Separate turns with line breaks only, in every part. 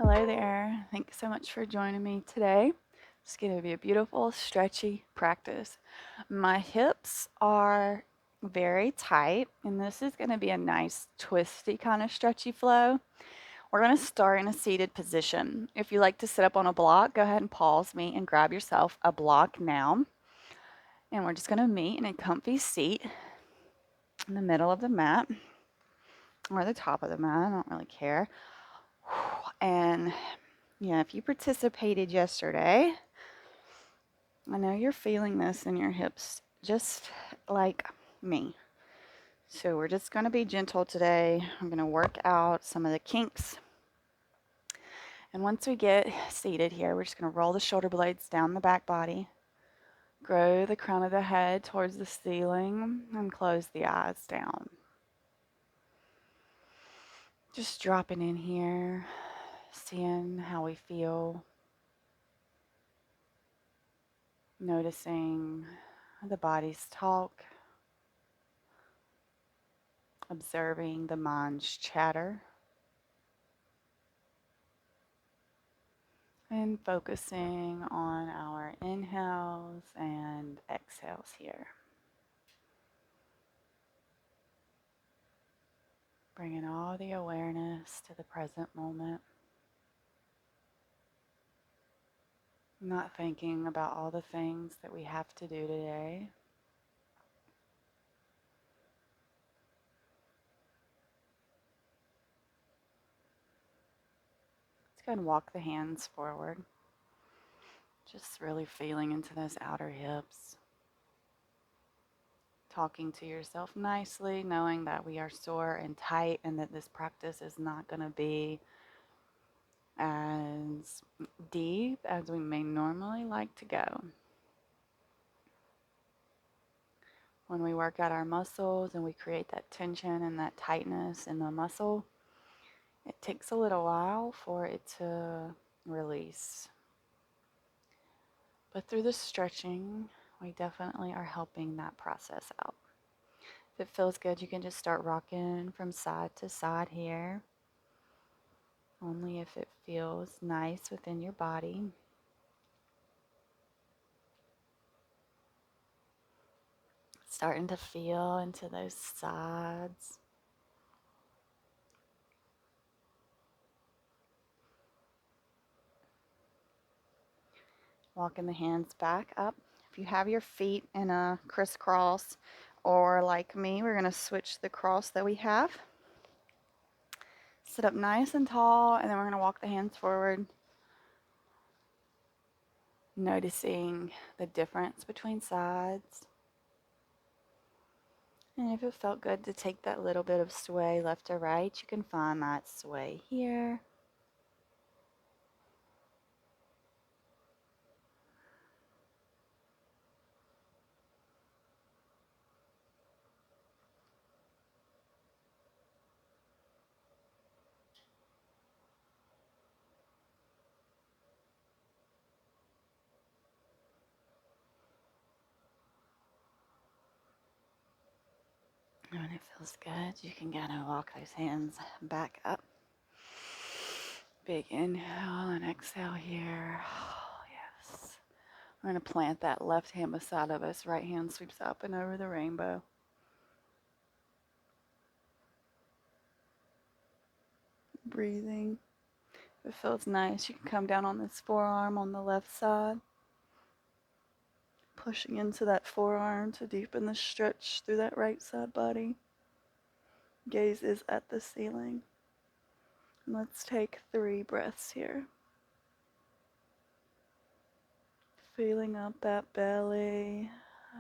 Hello there. Thanks so much for joining me today. It's going to be a beautiful, stretchy practice. My hips are very tight, and this is going to be a nice, twisty kind of stretchy flow. We're going to start in a seated position. If you like to sit up on a block, go ahead and pause me and grab yourself a block now. And we're just going to meet in a comfy seat in the middle of the mat or the top of the mat. I don't really care. And yeah, if you participated yesterday, I know you're feeling this in your hips just like me. So we're just going to be gentle today. I'm going to work out some of the kinks. And once we get seated here, we're just going to roll the shoulder blades down the back body, grow the crown of the head towards the ceiling, and close the eyes down. Just dropping in here, seeing how we feel, noticing the body's talk, observing the mind's chatter, and focusing on our inhales and exhales here. Bringing all the awareness to the present moment. Not thinking about all the things that we have to do today. Let's go ahead and walk the hands forward. Just really feeling into those outer hips. Talking to yourself nicely, knowing that we are sore and tight and that this practice is not going to be as deep as we may normally like to go. When we work out our muscles and we create that tension and that tightness in the muscle, it takes a little while for it to release. But through the stretching, we definitely are helping that process out. If it feels good, you can just start rocking from side to side here. Only if it feels nice within your body. Starting to feel into those sides. Walking the hands back up. If you have your feet in a crisscross, or like me, we're going to switch the cross that we have. Sit up nice and tall, and then we're going to walk the hands forward. Noticing the difference between sides. And if it felt good to take that little bit of sway left to right, you can find that sway here. And when it feels good, you can kind of walk those hands back up. Big inhale and exhale here. Oh, yes. We're going to plant that left hand beside of us. Right hand sweeps up and over the rainbow. Breathing. If it feels nice, you can come down on this forearm on the left side. Pushing into that forearm to deepen the stretch through that right side body. Gaze is at the ceiling. And let's take 3 breaths here. Feeling up that belly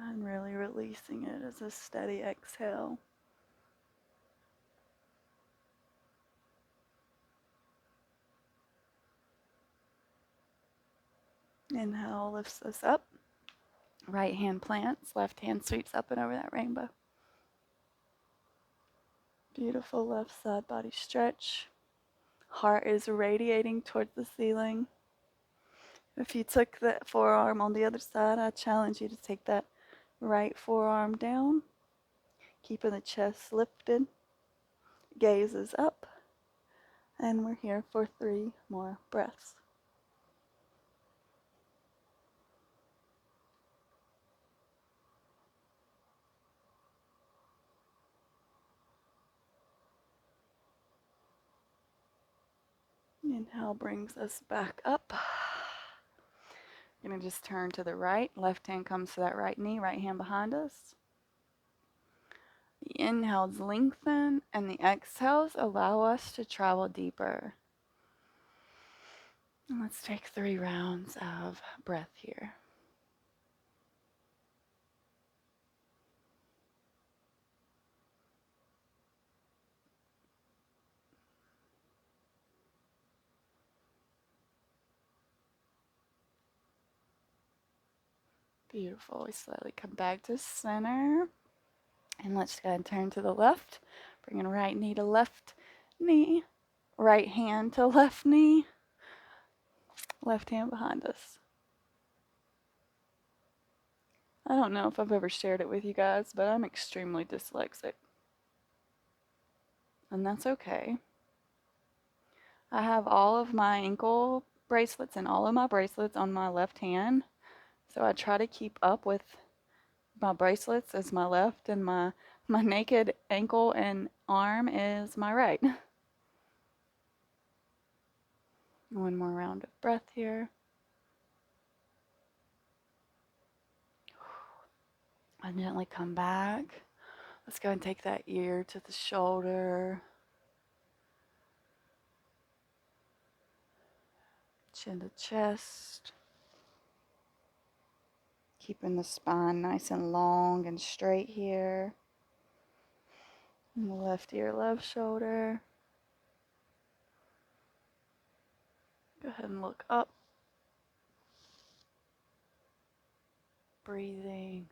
and really releasing it as a steady exhale. Inhale lifts us up. Right hand plants, left hand sweeps up and over that rainbow. Beautiful left side body stretch. Heart is radiating towards the ceiling. If you took that forearm on the other side, I challenge you to take that right forearm down, keeping the chest lifted. Gaze is up. And we're here for 3 more breaths. Inhale brings us back up. We're going to just turn to the right. Left hand comes to that right knee, right hand behind us. The inhales lengthen, and the exhales allow us to travel deeper. And let's take 3 rounds of breath here. Beautiful. We slowly come back to center. And let's go ahead and turn to the left. Bringing right knee to left knee. Right hand to left knee. Left hand behind us. I don't know if I've ever shared it with you guys, but I'm extremely dyslexic. And that's okay. I have all of my ankle bracelets and all of my bracelets on my left hand. So I try to keep up with my bracelets as my left, and my naked ankle and arm is my right. One more round of breath here. And gently come back. Let's go and take that ear to the shoulder. Chin to chest. Keeping the spine nice and long and straight here. And the left ear, left shoulder. Go ahead and look up. Breathing.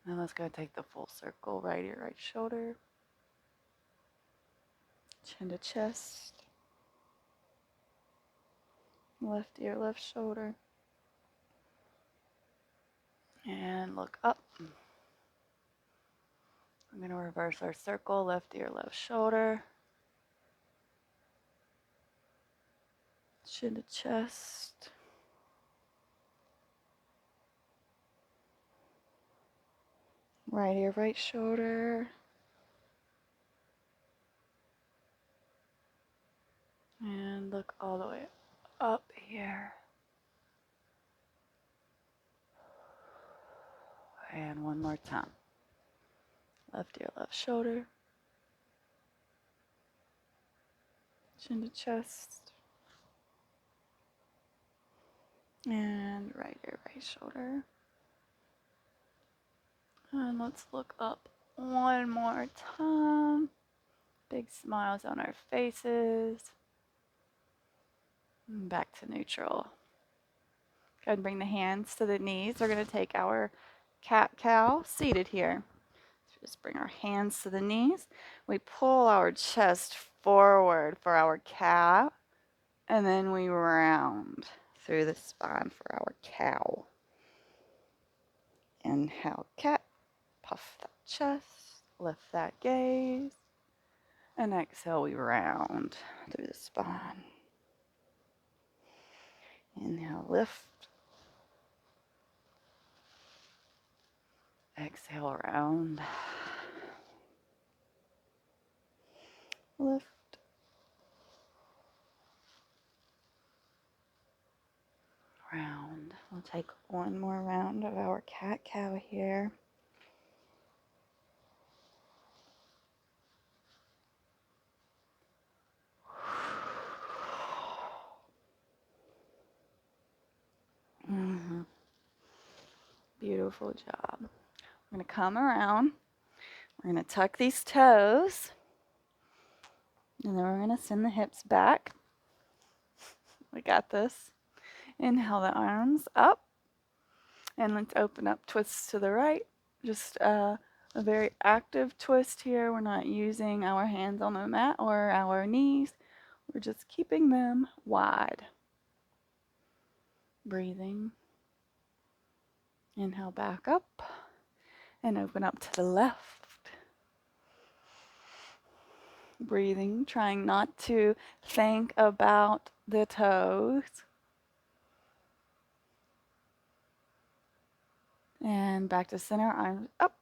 Now let's go take the full circle. Right ear, right shoulder. Chin to chest. Left ear, left shoulder. And look up. I'm going to reverse our circle. Left ear, left shoulder. Chin to chest. Right ear, right shoulder. And look all the way up here. And one more time. Left ear, left shoulder. Chin to chest. And right ear, right shoulder. And let's look up one more time. Big smiles on our faces. And back to neutral. Go ahead and bring the hands to the knees. We're going to take our cat-cow seated here. So just bring our hands to the knees. We pull our chest forward for our cat, and then we round through the spine for our cow. Inhale, cat. Puff that chest. Lift that gaze. And exhale, we round through the spine. Inhale, lift. Exhale, round. Lift. Round. We'll take one more round of our cat-cow here. Mm-hmm. Beautiful job. We're going to come around. We're going to tuck these toes. And then we're going to send the hips back. We got this. Inhale the arms up. And let's open up, twists to the right. Just a very active twist here. We're not using our hands on the mat or our knees. We're just keeping them wide. Breathing. Inhale back up. And open up to the left. Breathing, trying not to think about the toes. And back to center, arms up.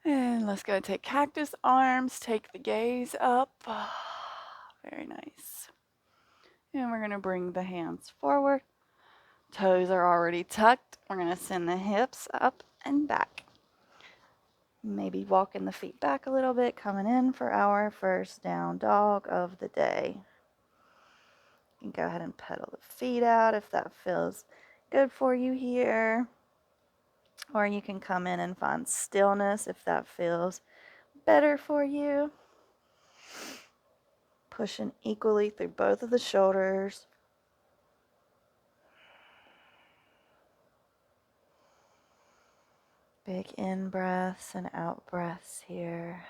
And let's go take cactus arms, take the gaze up. Very nice. And we're going to bring the hands forward. Toes are already tucked. We're going to send the hips up and back. Maybe walking the feet back a little bit, coming in for our first down dog of the day. You can go ahead and pedal the feet out if that feels good for you here. Or you can come in and find stillness if that feels better for you. Pushing equally through both of the shoulders. Big in breaths and out breaths here.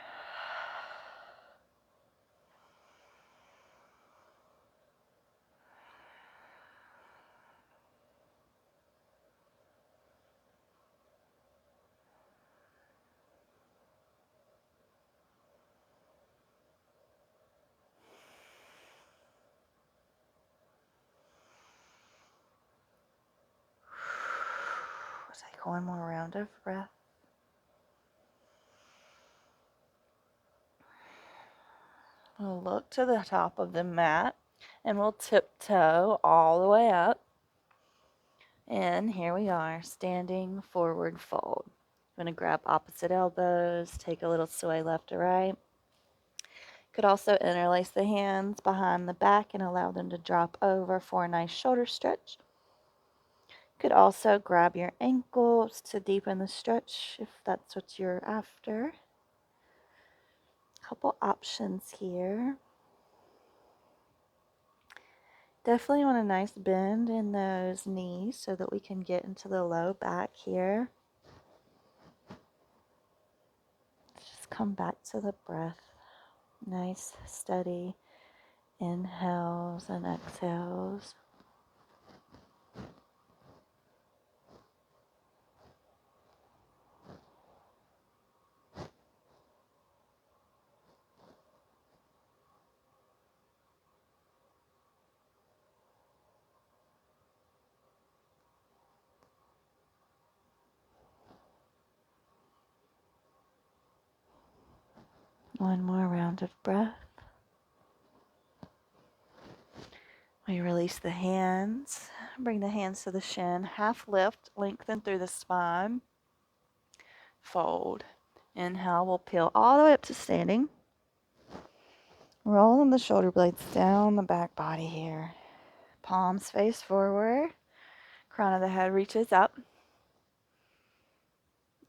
Take one more round of breath. We'll look to the top of the mat and we'll tiptoe all the way up. And here we are, standing forward fold. I'm going to grab opposite elbows, take a little sway left to right. Could also interlace the hands behind the back and allow them to drop over for a nice shoulder stretch. Could also grab your ankles to deepen the stretch if that's what you're after. Couple options here. Definitely want a nice bend in those knees so that we can get into the low back here. Just come back to the breath. Nice, steady inhales and exhales. One more round of breath. We release the hands. Bring the hands to the shin. Half lift, lengthen through the spine. Fold. Inhale, we'll peel all the way up to standing. Rolling the shoulder blades down the back body here. Palms face forward. Crown of the head reaches up.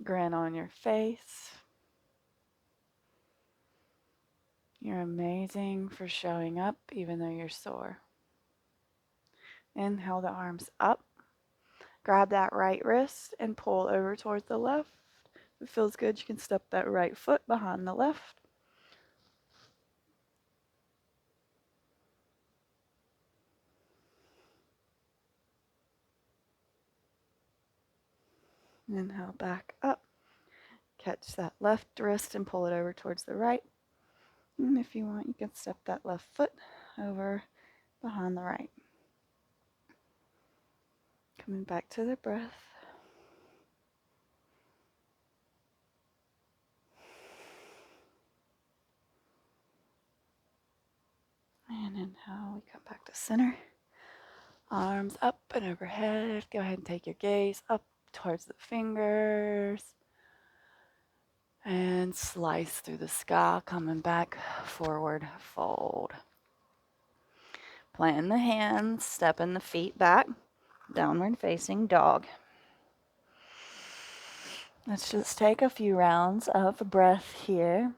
Grin on your face. You're amazing for showing up even though you're sore. Inhale the arms up. Grab that right wrist and pull over towards the left. If it feels good, you can step that right foot behind the left. Inhale back up. Catch that left wrist and pull it over towards the right. And if you want, you can step that left foot over behind the right. Coming back to the breath. And inhale, we come back to center. Arms up and overhead. Go ahead and take your gaze up towards the fingers. And slice through the sky, coming back, forward fold. Plant the hands, stepping the feet back, downward facing dog. Let's just take a few rounds of breath here.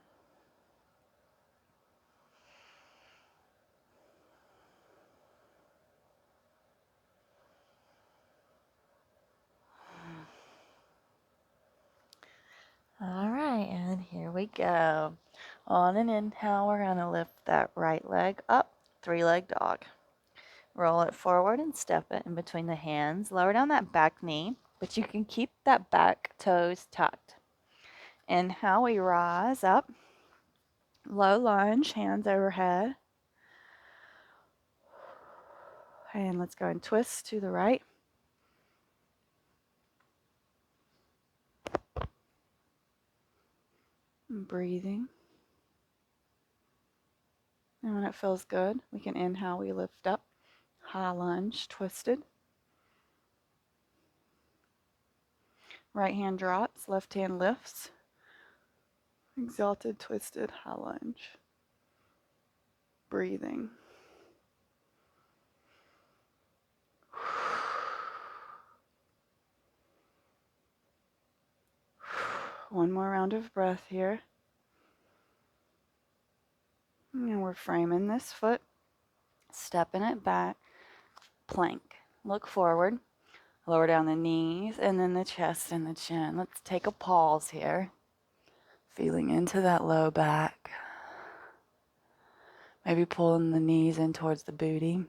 All right, and here we go. On an inhale, we're going to lift that right leg up, three-leg dog. Roll it forward and step it in between the hands. Lower down that back knee, but you can keep that back toes tucked. Inhale, we rise up. Low lunge, hands overhead. And let's go and twist to the right. And breathing. And when it feels good, we can inhale, we lift up. High lunge, twisted. Right hand drops, left hand lifts. Exalted, twisted, high lunge. Breathing. One more round of breath here. And we're framing this foot, stepping it back, plank. Look forward, lower down the knees, and then the chest and the chin. Let's take a pause here. Feeling into that low back. Maybe pulling the knees in towards the booty.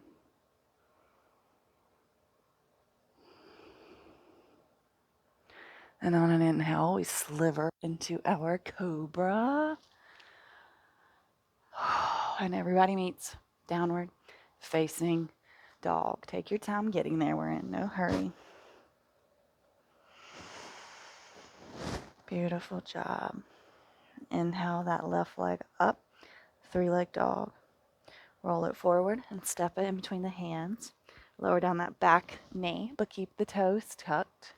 And on an inhale, we sliver into our cobra. And everybody meets downward facing dog. Take your time getting there. We're in no hurry. Beautiful job. Inhale that left leg up, 3-leg dog. Roll it forward and step it in between the hands. Lower down that back knee, but keep the toes tucked.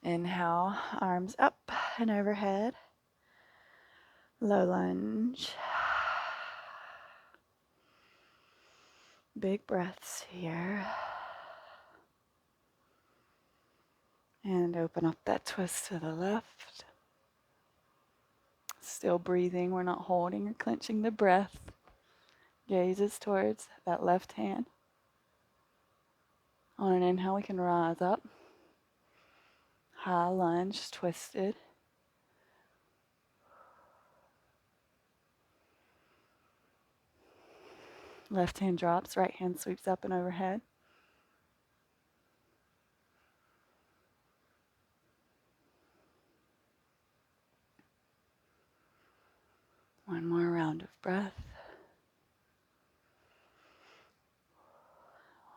Inhale, arms up and overhead. Low lunge. Big breaths here. And open up that twist to the left. Still breathing. We're not holding or clenching the breath. Gazes towards that left hand. On an inhale, we can rise up. High lunge, twisted. Left hand drops, right hand sweeps up and overhead. One more round of breath.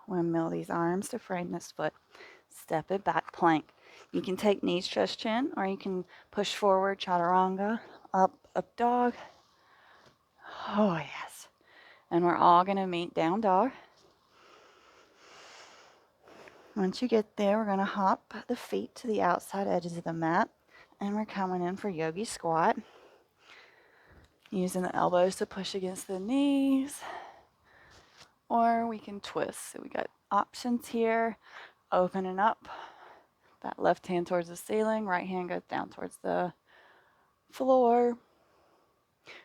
Windmill these arms to frame this foot. Step it back, plank. You can take knees, chest, chin, or you can push forward, chaturanga, up, up dog. Oh, yes. And we're all going to meet down dog. Once you get there, we're going to hop the feet to the outside edges of the mat. And we're coming in for yogi squat. Using the elbows to push against the knees. Or we can twist. So we got options here. Opening up. That left hand towards the ceiling. Right hand goes down towards the floor.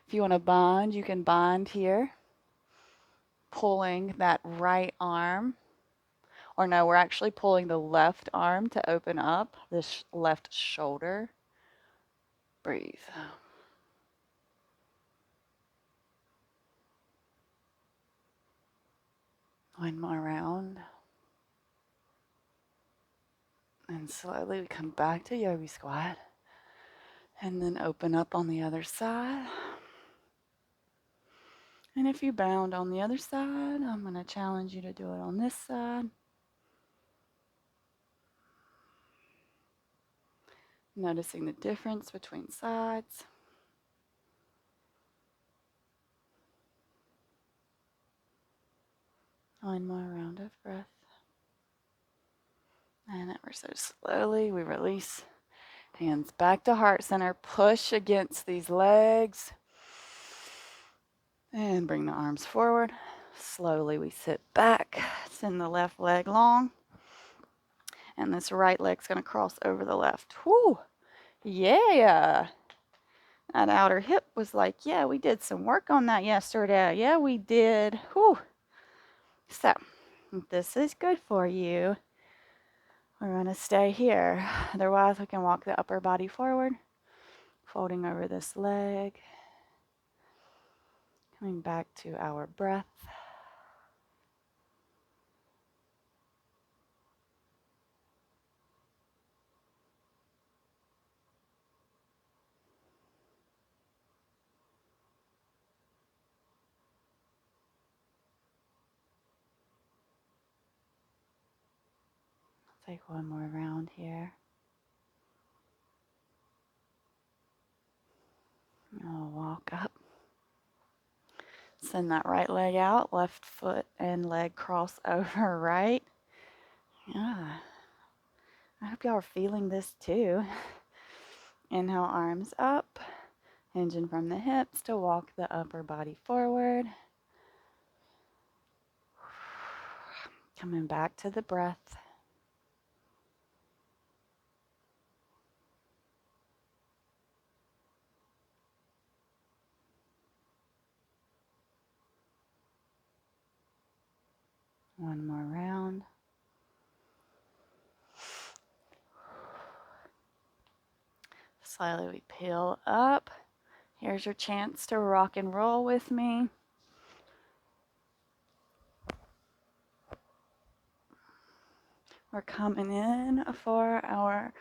If you want to bind, you can bind here. Pulling that right arm. Or no, we're actually pulling the left arm to open up this left shoulder. Breathe. One more round. And slowly we come back to yogi squat. And then open up on the other side. And if you bound on the other side, I'm going to challenge you to do it on this side. Noticing the difference between sides. One more round of breath. And ever so slowly we release. Hands back to heart center. Push against these legs. And bring the arms forward. Slowly we sit back. Send the left leg long. And this right leg's going to cross over the left. Whew. Yeah. That outer hip was like, yeah, we did some work on that yesterday. Yeah, we did. Whew. So, if this is good for you, we're going to stay here. Otherwise, we can walk the upper body forward, folding over this leg, coming back to our breath. Take one more round here. I'll walk up. Send that right leg out, left foot and leg cross over right. Yeah. I hope y'all are feeling this too. Inhale, arms up, hinging from the hips to walk the upper body forward. Coming back to the breath. One more round. Slowly we peel up. Here's your chance to rock and roll with me. We're coming in for our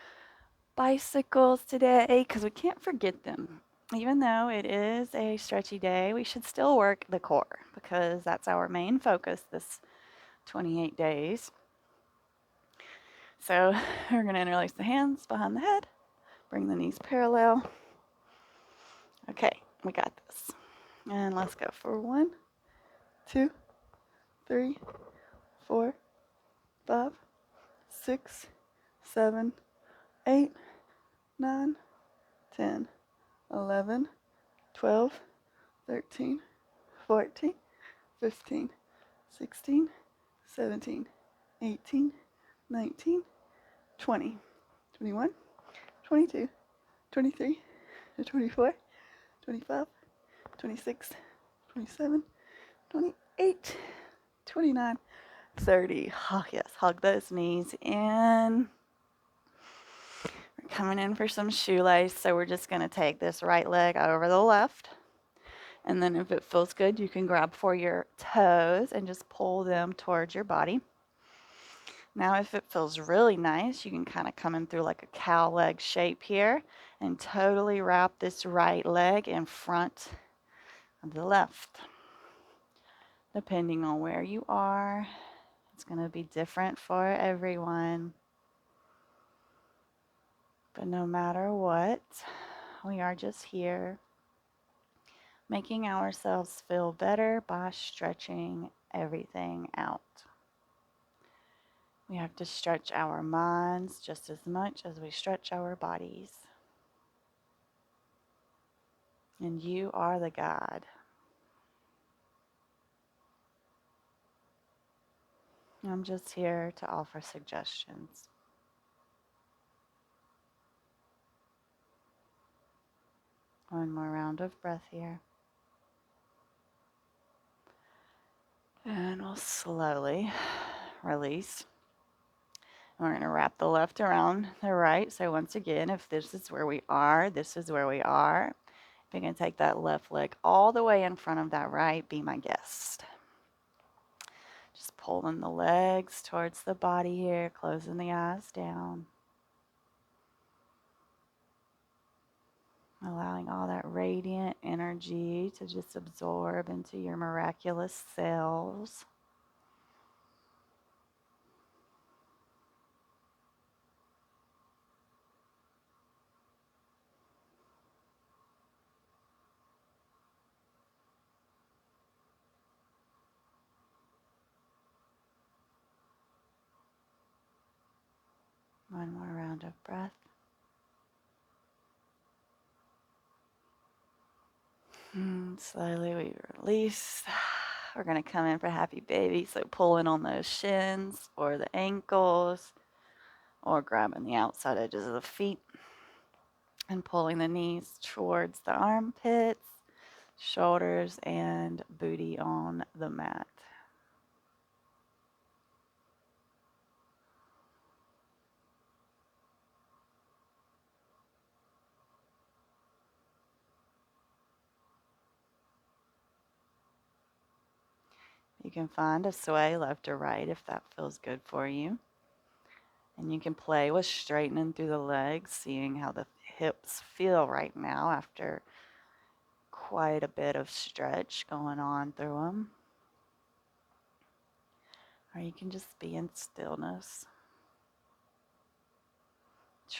bicycles today because we can't forget them. Even though it is a stretchy day, we should still work the core because that's our main focus this 28 days. So we're going to interlace the hands behind the head, bring the knees parallel. Okay, we got this. And let's go for 1, 2, 3, 4, 5, 6, 7, 8, 9, 10, 11, 12, 13, 14, 15, 16, 17, 18, 19, 20, 21, 22, 23, 24, 25, 26, 27, 28, 29, 30. Oh, yes, hug those knees in. We're coming in for some shoelace, so we're just going to take this right leg over the left. And then if it feels good, you can grab for your toes and just pull them towards your body. Now, if it feels really nice, you can kind of come in through like a cow leg shape here and totally wrap this right leg in front of the left. Depending on where you are, it's going to be different for everyone. But no matter what, we are just here making ourselves feel better by stretching everything out. We have to stretch our minds just as much as we stretch our bodies. And you are the guide. I'm just here to offer suggestions. One more round of breath here. And we'll slowly release. We're going to wrap the left around the right. So once again, if this is where we are, this is where we are. If you can take that left leg all the way in front of that right, be my guest. Just pulling the legs towards the body here, closing the eyes down. Allowing all that radiant energy to just absorb into your miraculous cells. One more round of breath. And slowly we release. We're going to come in for happy baby. So pulling on those shins or the ankles or grabbing the outside edges of the feet and pulling the knees towards the armpits, shoulders, and booty on the mat. You can find a sway left or right if that feels good for you. And you can play with straightening through the legs, seeing how the hips feel right now after quite a bit of stretch going on through them. Or you can just be in stillness.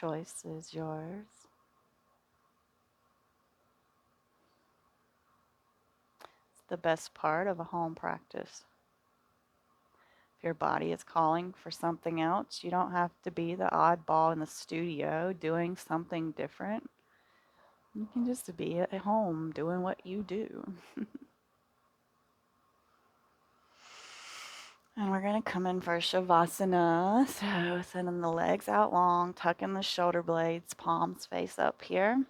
choice is yours. It's the best part of a home practice. If your body is calling for something else, you don't have to be the oddball in the studio doing something different. You can just be at home doing what you do. And we're going to come in for Shavasana. So sending the legs out long, tucking the shoulder blades, palms face up here.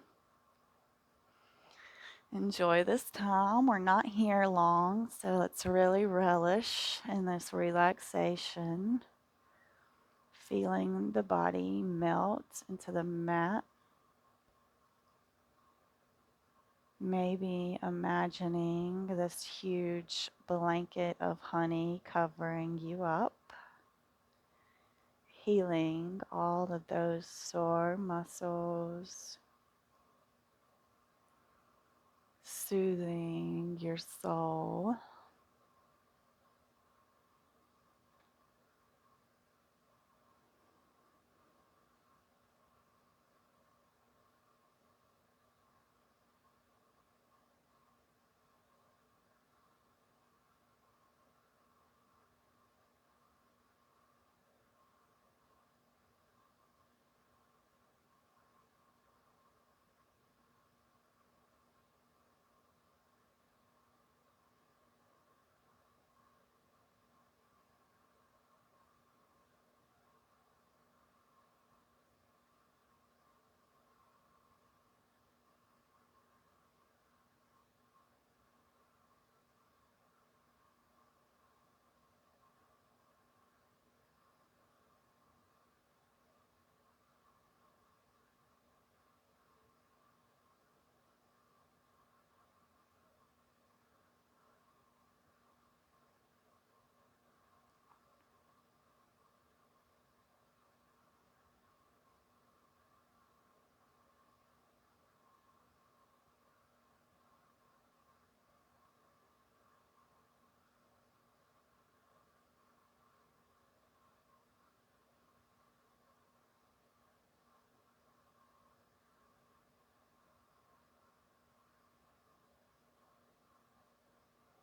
Enjoy this time. We're not here long, so let's really relish in this relaxation. Feeling the body melt into the mat. Maybe imagining this huge blanket of honey covering you up. Healing all of those sore muscles, soothing your soul.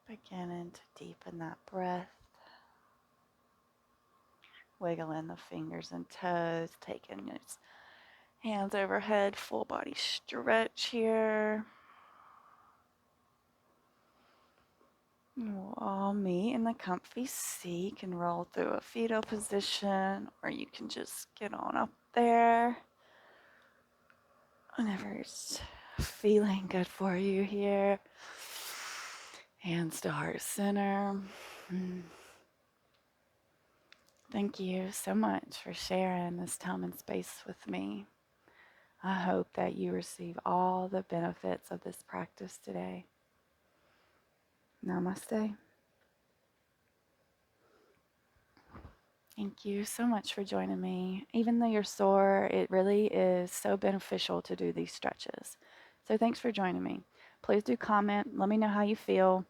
Beginning to deepen that breath. Wiggling the fingers and toes, taking those hands overhead, full body stretch here. We'll all meet in the comfy seat. You can roll through a fetal position, or you can just get on up there. Whenever it's feeling good for you here. Hands to heart center. Thank you so much for sharing this time and space with me. I hope that you receive all the benefits of this practice today. Namaste. Thank you so much for joining me. Even though you're sore, it really is so beneficial to do these stretches. So thanks for joining me. Please do comment. Let me know how you feel.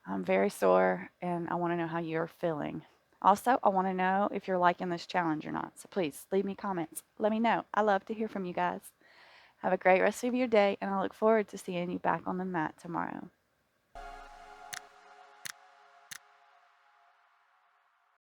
I'm very sore, and I want to know how you're feeling. Also, I want to know if you're liking this challenge or not. So please leave me comments. Let me know. I love to hear from you guys. Have a great rest of your day, and I look forward to seeing you back on the mat tomorrow.